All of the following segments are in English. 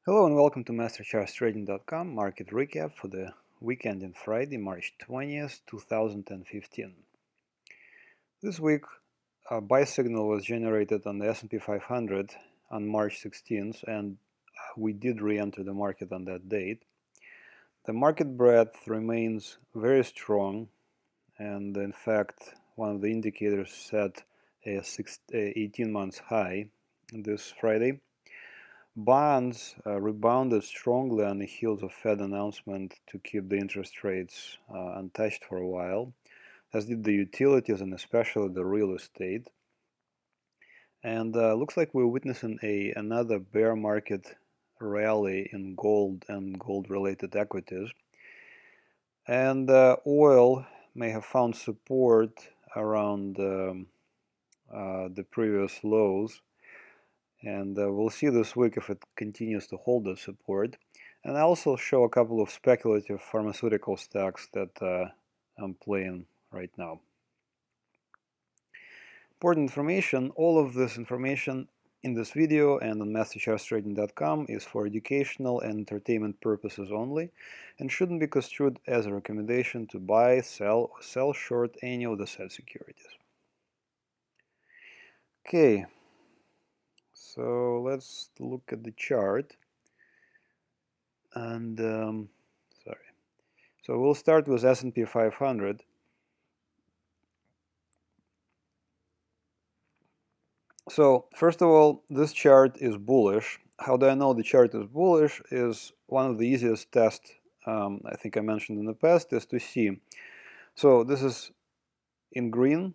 Hello and welcome to MasterChartsTrading.com market recap for the weekend in Friday, March 20th, 2015. This week, a buy signal was generated on the S&P 500 on March 16th, and we did re-enter the market on that date. The market breadth remains very strong, and in fact, one of the indicators set a 18 months high this Friday. Bonds rebounded strongly on the heels of Fed announcement to keep the interest rates untouched for a while, as did the utilities and especially the real estate. And looks like we're witnessing another bear market rally in gold and gold-related equities. And oil may have found support around the previous lows. And we'll see this week if it continues to hold the support. And I also show a couple of speculative pharmaceutical stocks that I'm playing right now. Important information, all of this information in this video and on MasterChartsTrading.com is for educational and entertainment purposes only and shouldn't be construed as a recommendation to buy, sell, or sell short any of the said securities. Okay. So let's look at the chart, and so we'll start with S&P 500. So first of all, this chart is bullish. How do I know the chart is bullish? Is one of the easiest tests I think I mentioned in the past is to see. So this is in green.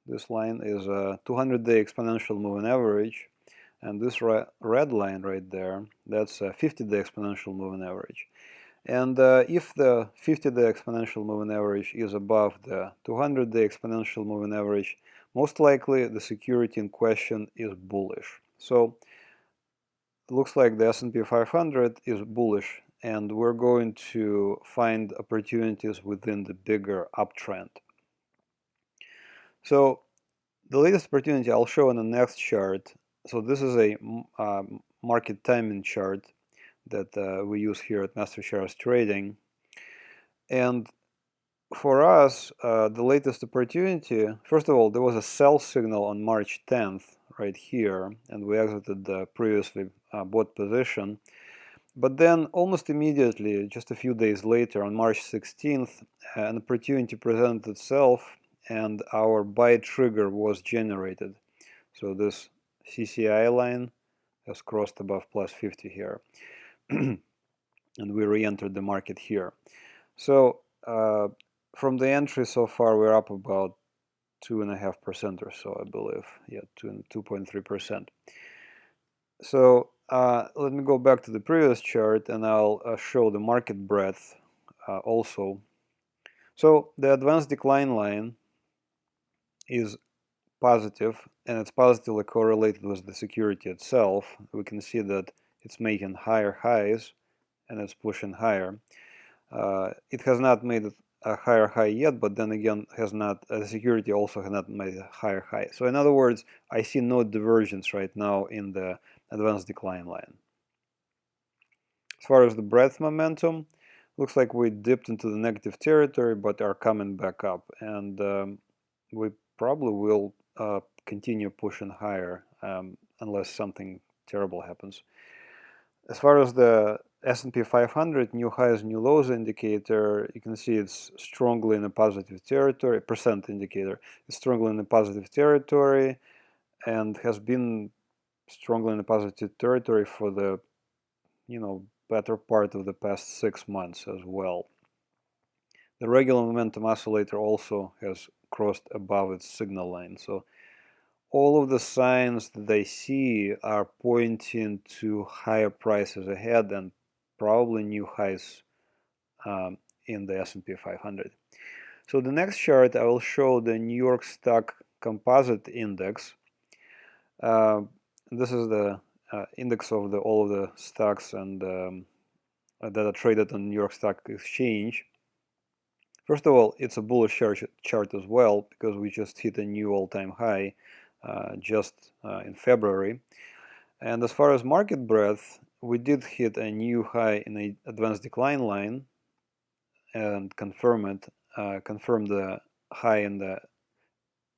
This line is a 200-day exponential moving average. And this red line right there, that's a 50-day exponential moving average. And if the 50-day exponential moving average is above the 200-day exponential moving average, most likely the security in question is bullish. So it looks like the S&P 500 is bullish, and we're going to find opportunities within the bigger uptrend. So the latest opportunity I'll show in the next chart. So this is a market timing chart that we use here at MasterCharts Trading. And for us, the latest opportunity, first of all, there was a sell signal on March 10th right here, and we exited the previously bought position. But then almost immediately, just a few days later, on March 16th, an opportunity presented itself and our buy trigger was generated. So this CCI line has crossed above plus 50 here. And we re-entered the market here. So from the entry so far, we're up about 2.5% or so, I believe. Yeah, 2.3%. So let me go back to the previous chart and I'll show the market breadth also. So the advanced decline line is positive, and it's positively correlated with the security itself. We can see that it's making higher highs and it's pushing higher. It has not made a higher high yet, but then again, the security also has not made a higher high. So in other words, I see no divergence right now in the advanced decline line. As far as the breadth momentum, looks like we dipped into the negative territory, but are coming back up, and we probably will continue pushing higher unless something terrible happens. As far as the S&P 500 new highs, new lows indicator, you can see it's strongly in a positive territory. Percent indicator is strongly in a positive territory and has been strongly in a positive territory for the better part of the past 6 months as well. The regular momentum oscillator also has crossed above its signal line. So all of the signs that I see are pointing to higher prices ahead and probably new highs in the S&P 500. So the next chart, I will show the New York Stock Composite Index. This is the index of all of the stocks and that are traded on New York Stock Exchange. First of all, it's a bullish chart as well because we just hit a new all-time high just in February. And as far as market breadth, we did hit a new high in a advanced decline line and confirm the high in the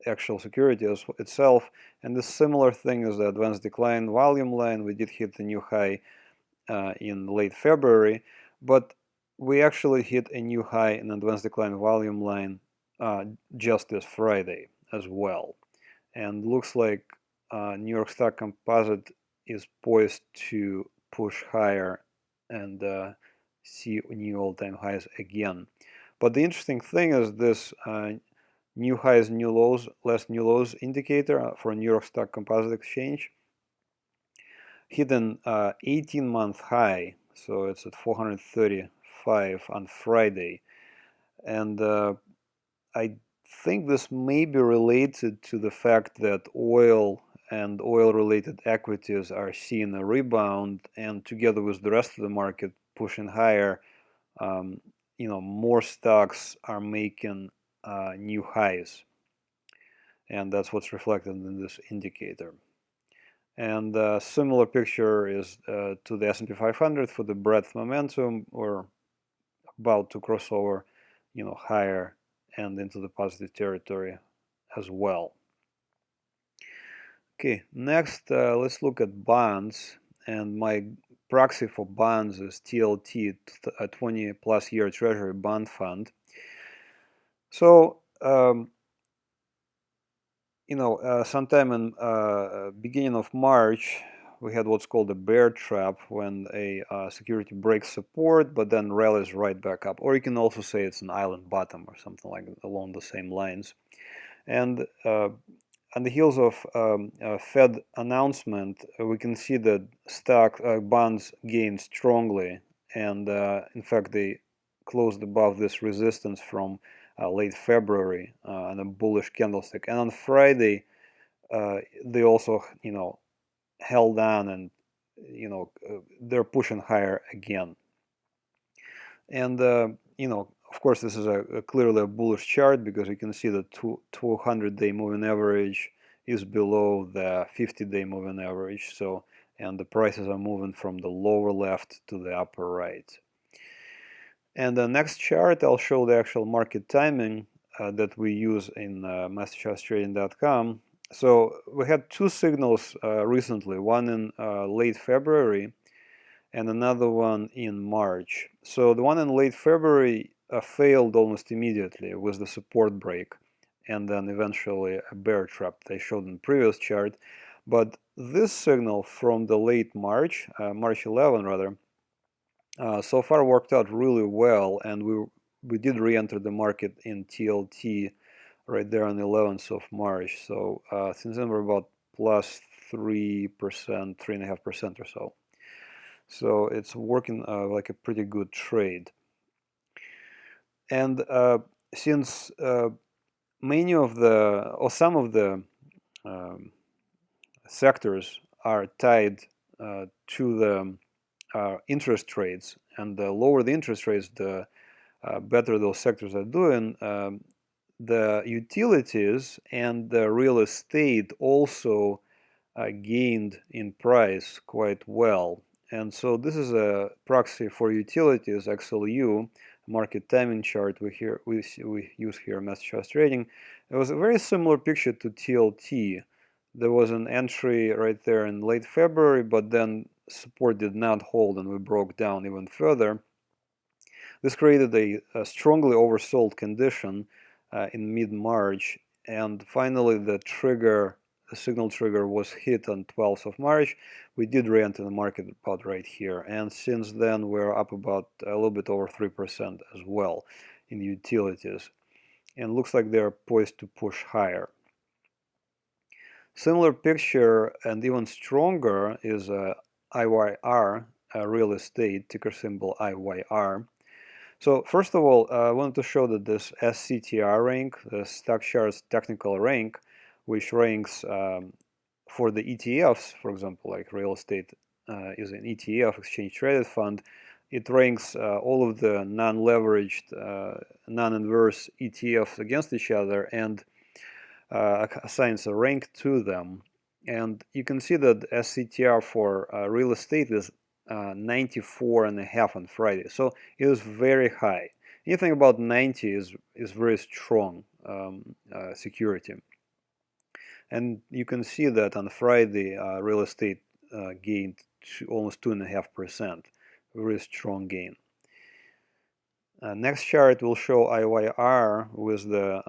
actual security itself. And the similar thing is the advanced decline volume line. We did hit the new high in late February, but we actually hit a new high in advanced decline volume line just this Friday as well. And looks like New York Stock Composite is poised to push higher and see new all-time highs again. But the interesting thing is this new highs, new lows, less new lows indicator for New York Stock Composite Exchange hit an 18-month high, so it's at 435 on Friday. And I think this may be related to the fact that oil and oil-related equities are seeing a rebound, and together with the rest of the market pushing higher, more stocks are making new highs, and that's what's reflected in this indicator. And a similar picture is to the S&P 500 for the breadth momentum. We're about to cross over, higher and into the positive territory as well. Okay, next let's look at bonds, and my proxy for bonds is TLT, a 20+ year Treasury bond fund. So sometime in beginning of March, we had what's called a bear trap, when a security breaks support but then rallies right back up. Or you can also say it's an island bottom or something like along the same lines. And on the heels of Fed announcement, we can see that bonds gained strongly, and in fact they closed above this resistance from late February on a bullish candlestick. And on Friday, they also, held on, and they're pushing higher again. And of course, this is clearly a bullish chart, because you can see the 200-day moving average is below the 50-day moving average. So, and the prices are moving from the lower left to the upper right. And the next chart, I'll show the actual market timing that we use in MasterChartsTrading.com. So we had two signals recently, one in late February and another one in March. So the one in late February failed almost immediately with the support break, and then eventually a bear trap they showed in the previous chart. But this signal from the late March, March 11 rather, so far worked out really well, and we did re-enter the market in TLT right there on the 11th of March. So since then we're about plus 3%, 3.5% or so. So it's working like a pretty good trade. And since many of the, or some of the sectors are tied to the interest rates, and the lower the interest rates, the better those sectors are doing, the utilities and the real estate also gained in price quite well. And so this is a proxy for utilities, XLU, market timing chart we use here in MasterCharts Trading. It was a very similar picture to TLT. There was an entry right there in late February, but then support did not hold and we broke down even further. This created a strongly oversold condition in mid-March, and finally the signal trigger was hit on 12th of March. We did re-enter the market about right here, and since then we're up about a little bit over 3% as well in the utilities, and looks like they're poised to push higher. Similar picture and even stronger is IYR, real estate, ticker symbol IYR. So first of all, I wanted to show that this SCTR rank, the Stock Charts Technical Rank, which ranks for the ETFs, for example, like real estate is an ETF, exchange traded fund, it ranks all of the non-leveraged, non-inverse ETFs against each other and assigns a rank to them. And you can see that SCTR for real estate is 94.5 on Friday. So it was very high. Anything about 90 is very strong security. And you can see that on Friday, real estate gained almost 2.5%. Very strong gain. Next chart will show IYR with the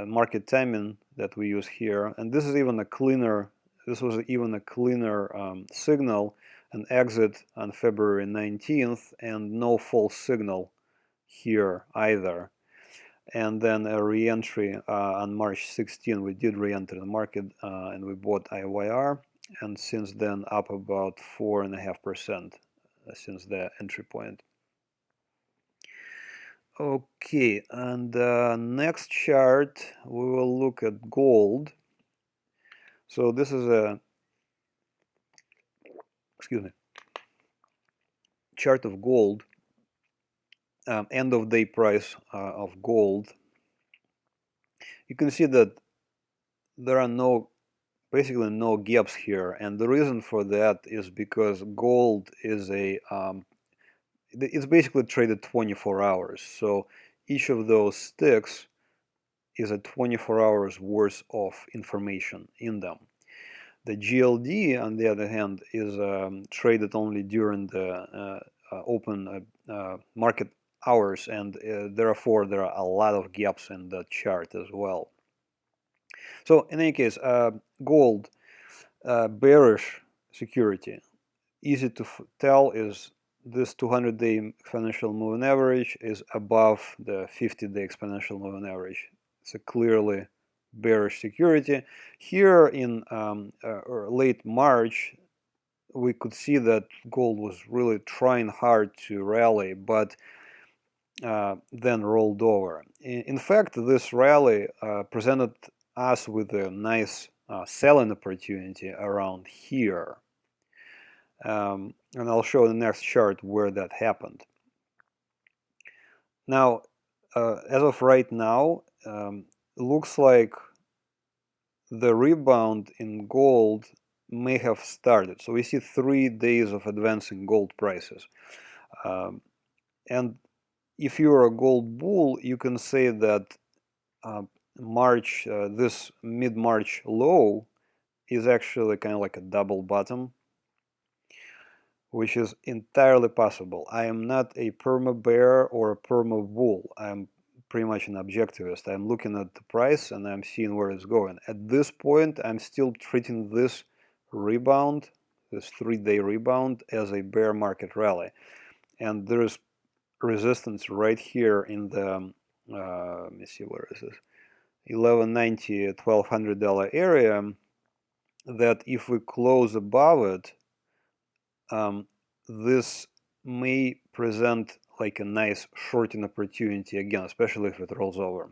market timing that we use here, and this is even a cleaner. This was even a cleaner signal, an exit on February 19th, and no false signal here either. And then a re-entry on March 16. We did re-enter the market and we bought IYR, and since then up about 4.5% since the entry point. Okay, and next chart we will look at gold. So this is a chart of gold, end of day price of gold. You can see that there are basically no gaps here, and the reason for that is because gold is it's basically traded 24 hours. So each of those sticks is a 24 hours worth of information in them. The GLD, on the other hand, is traded only during the open market hours, and therefore there are a lot of gaps in that chart as well. So in any case, gold, bearish security. Easy to tell is this 200-day exponential moving average is above the 50-day exponential moving average. It's a clearly bearish security. Here in late March, we could see that gold was really trying hard to rally, but then rolled over. In fact, this rally presented us with a nice selling opportunity around here. And I'll show in the next chart where that happened. Now, as of right now, looks like the rebound in gold may have started. So we see 3 days of advancing gold prices. And if you're a gold bull, you can say that this mid-March low is actually kind of like a double bottom, which is entirely possible. I am not a perma bear or a perma bull. I'm pretty much an objectivist. I'm looking at the price and I'm seeing where it's going. At this point, I'm still treating this rebound, this 3-day rebound, as a bear market rally. And there is resistance right here in the, let me see, where is this? $11.90, $1,200 area, that if we close above it, this may present like a nice shorting opportunity again, especially if it rolls over.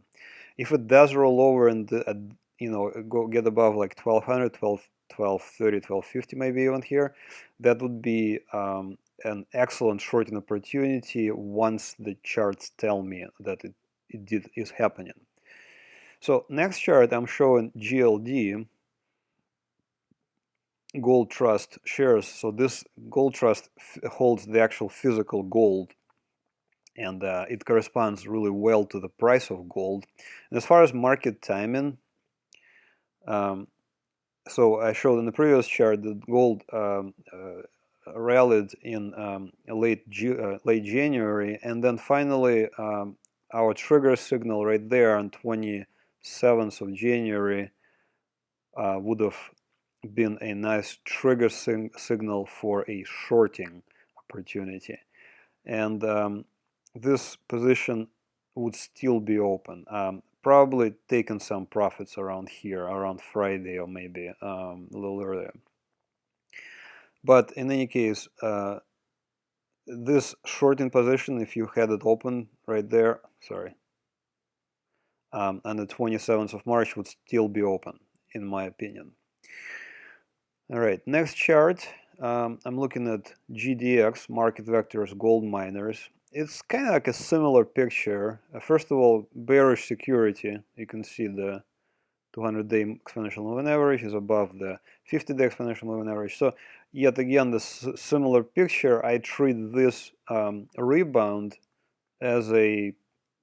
If it does roll over and go get above like 1200, 1230, 1250 maybe even here, that would be an excellent shorting opportunity once the charts tell me that it is happening. So next chart I'm showing GLD, gold trust shares. So this gold trust holds the actual physical gold, and it corresponds really well to the price of gold. And as far as market timing, so I showed in the previous chart that gold rallied in late January, and then finally our trigger signal right there on 27th of January would have been a nice trigger signal for a shorting opportunity, and this position would still be open, probably taking some profits around here, around Friday, or maybe a little earlier. But in any case, this shorting position, if you had it open right there, sorry, on the 27th of March, would still be open, in my opinion. All right, next chart, I'm looking at GDX, market vectors, gold miners. It's kind of like a similar picture. First of all, bearish security. You can see the 200-day exponential moving average is above the 50-day exponential moving average. So yet again the similar picture. I treat this rebound as a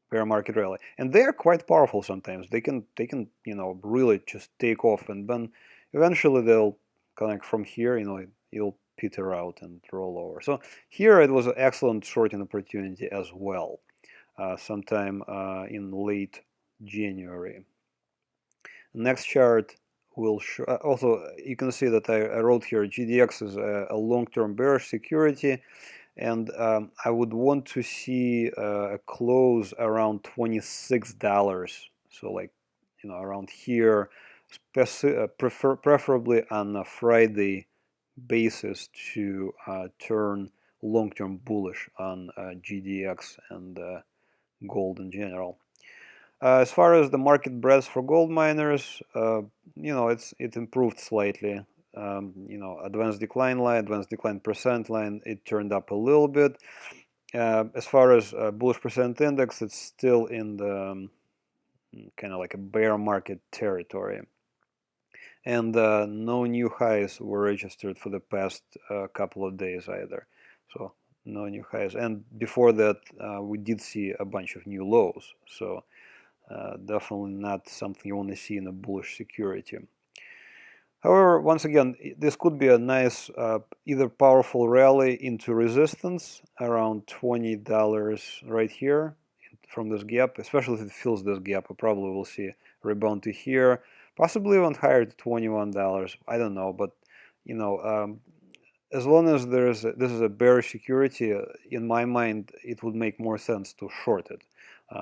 bear market rally, and they are quite powerful sometimes. They can really just take off, and then eventually they'll connect from here. You'll peter out and roll over. So here it was an excellent shorting opportunity as well, sometime in late January. Next chart will show. Also, you can see that I wrote here GDX is a long-term bearish security, and I would want to see a close around $26. So like, around here, preferably on a Friday basis to turn long-term bullish on GDX and gold in general. As far as the market breadth for gold miners, it improved slightly. Advanced decline percent line, it turned up a little bit. As far as bullish percent index, it's still in the kind of like a bear market territory. And no new highs were registered for the past couple of days either. So no new highs. And before that, we did see a bunch of new lows. So definitely not something you want to see in a bullish security. However, once again, this could be a nice either powerful rally into resistance around $20 right here from this gap, especially if it fills this gap. We probably will see a rebound to here, possibly even higher to $21. I don't know, but as long as this is a bearish security, in my mind, it would make more sense to short it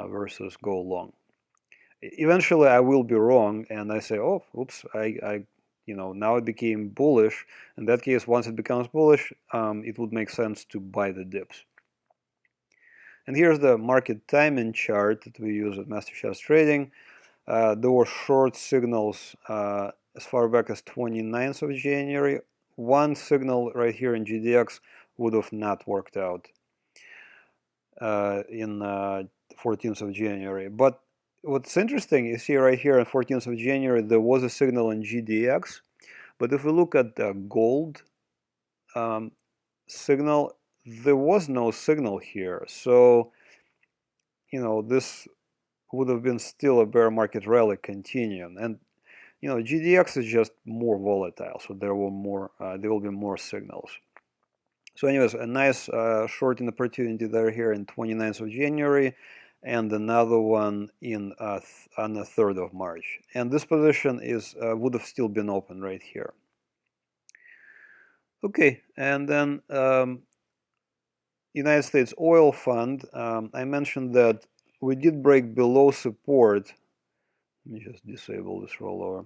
versus go long. Eventually, I will be wrong, and I say, oh, oops, now it became bullish. In that case, once it becomes bullish, it would make sense to buy the dips. And here's the market timing chart that we use at MasterCharts Trading. There were short signals as far back as 29th of January. One signal right here in GDX would have not worked out in 14th of January. But what's interesting, you see right here on 14th of January, there was a signal in GDX. But if we look at the gold signal, there was no signal here. So, this would have been still a bear market rally continuing. And, GDX is just more volatile. So there will be more signals. So anyways, a nice shorting opportunity there here in 29th of January, and another one on the 3rd of March. And this position would have still been open right here. Okay, and then United States Oil Fund. I mentioned that we did break below support. Let me just disable this rollover.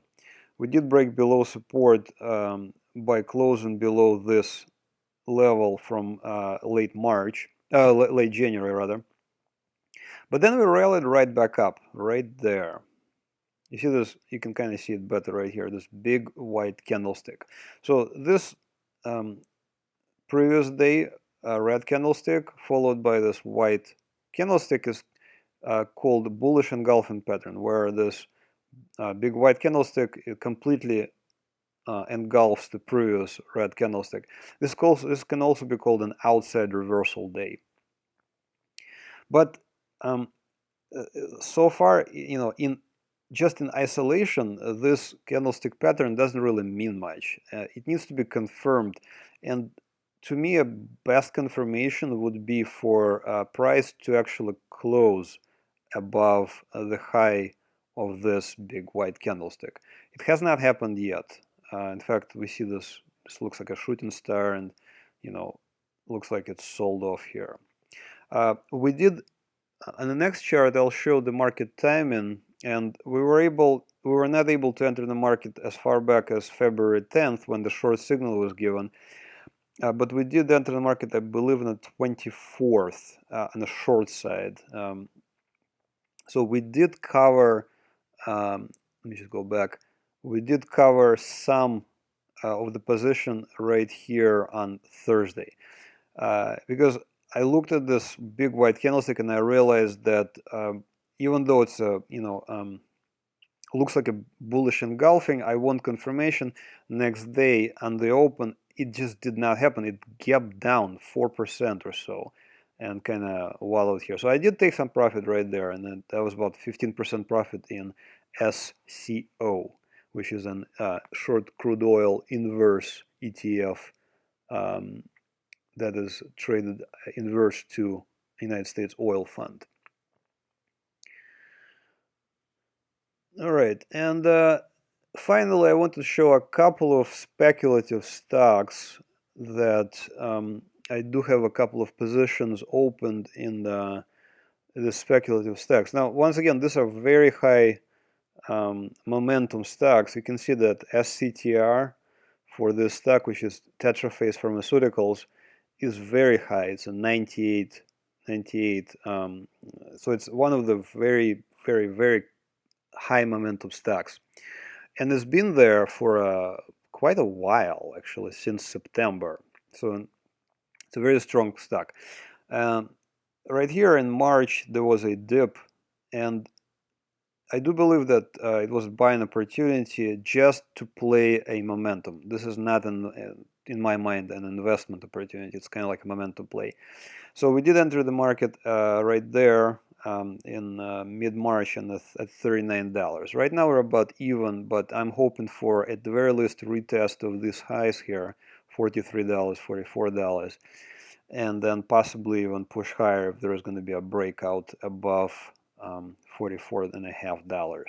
We did break below support by closing below this level from late January rather. But then we rallied right back up, right there. You see this? You can kind of see it better right here. This big white candlestick. So this previous day red candlestick followed by this white candlestick is called bullish engulfing pattern, where this big white candlestick completely engulfs the previous red candlestick. This can also be called an outside reversal day. But so far, just in isolation, this candlestick pattern doesn't really mean much. It needs to be confirmed, and to me, a best confirmation would be for price to actually close above the high of this big white candlestick. It has not happened yet. In fact, we see this looks like a shooting star, and looks like it's sold off here. We did on the next chart. I'll show the market timing, and we were not able to enter the market as far back as February 10th when the short signal was given. But we did enter the market, I believe, on the 24th on the short side. So we did cover, let me just go back, we did cover some of the position right here on Thursday. Because I looked at this big white candlestick and I realized that even though it's looks like a bullish engulfing, I want confirmation next day on the open it just did not happen. It gapped down 4% or so and kind of wallowed here. So I did take some profit right there, and then that was about 15% profit in SCO, which is an short crude oil inverse ETF that is traded inverse to United States Oil Fund. All right, and finally, I want to show a couple of speculative stocks that I do have a couple of positions opened in the speculative stocks. Now, once again, these are very high momentum stocks. You can see that SCTR for this stock, which is Tetraphase Pharmaceuticals, is very high. It's a 98. So it's one of the very, very, very high momentum stocks. And it's been there for quite a while, actually, since September. So it's a very strong stock. Right here in March, there was a dip, and I do believe that it was a buying opportunity just to play a momentum. This is not, in my mind, an investment opportunity. It's kind of like a momentum play. So we did enter the market right there in mid-March and at $39. Right now we're about even, but I'm hoping for, at the very least, a retest of these highs here, $43, $44, and then possibly even push higher if there is going to be a breakout above $44.50.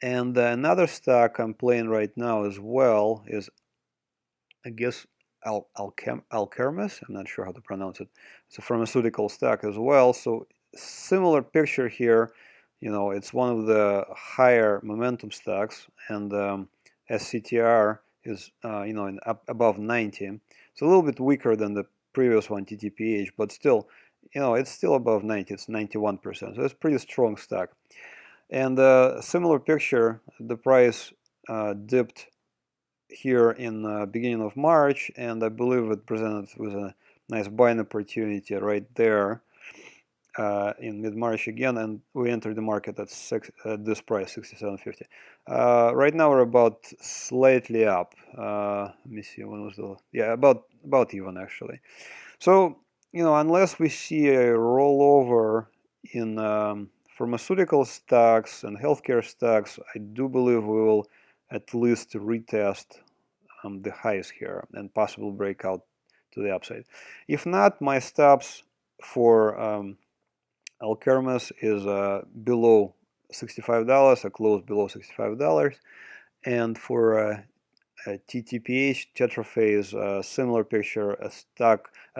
And another stock I'm playing right now as well is, I guess, Alkermes. I'm not sure how to pronounce it. It's a pharmaceutical stock as well. So similar picture here. You know, it's one of the higher momentum stocks, and SCTR is above 90. It's a little bit weaker than the previous one, TTPH, but still, it's still above 90. It's 91%. So it's a pretty strong stock. And similar picture. The price dipped here in the beginning of March, and I believe it presented with a nice buying opportunity right there in mid-March again, and we entered the market at this price, $67.50. Right now we're about slightly up. Let me see, when was about even actually. So unless we see a rollover in pharmaceutical stocks and healthcare stocks, I do believe we will at least retest the highs here and possible breakout to the upside. If not, my stops for Alkermes is below $65, a close below $65, and for TTPH, Tetraphase, similar picture, a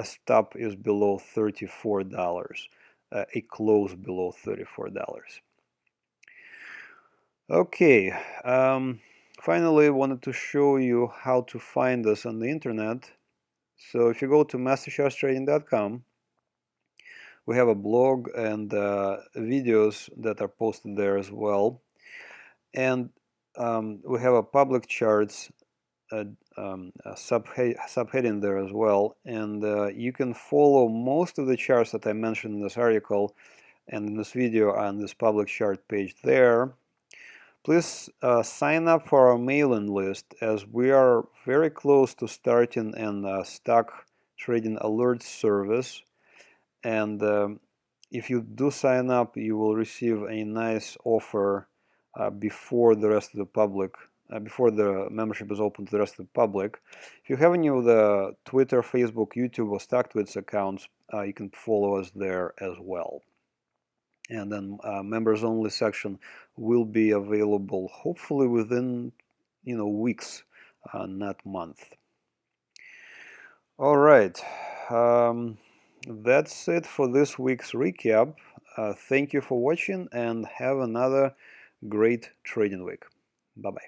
stop is below $34, a close below $34. Okay, finally, I wanted to show you how to find us on the internet. So if you go to MasterChartsTrading.com, we have a blog and videos that are posted there as well. And we have a public charts subheading there as well. And you can follow most of the charts that I mentioned in this article and in this video on this public chart page there. Please sign up for our mailing list, as we are very close to starting a stock trading alert service. And if you do sign up, you will receive a nice offer before the rest of the public, before the membership is open to the rest of the public. If you have any of the Twitter, Facebook, YouTube, or StockTwits accounts, you can follow us there as well. And then members only section will be available hopefully within weeks, not month. All right, that's it for this week's recap. Thank you for watching, and have another great trading week. Bye bye.